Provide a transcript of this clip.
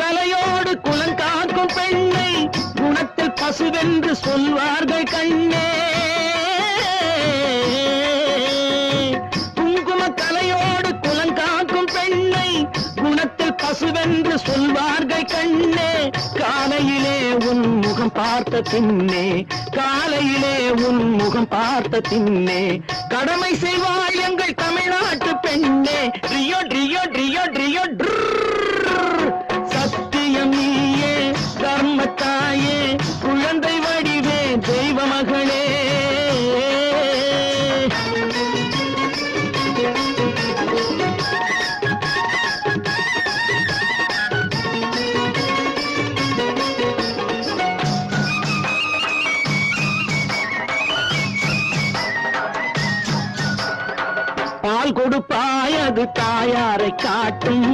கலையோடு குலங்காக்கும் பெண்ணை குணத்தில் பசுவென்று சொல்வார்கள் கண்ணே. குங்கும கலையோடு குலங்காக்கும் பெண்ணை குணத்தில் பசுவென்று சொல்வார்கள் கண்ணே. காலையிலே உன் முகம் பார்த்த பின்னே, காலையிலே உன் முகம் பார்த்த பின்னே கடமை செய்வாள் எங்கள் தமிழ்நாட்டு பெண்ணே. ரியோ ரியோ ரியோ ரியோ சத்தியம் நீயே, தர்மத்தாயே, குழந்தை வடிவே, தெய்வ மகளே. பால் கொடுப்பாய் அது தாயாரை காட்டும்,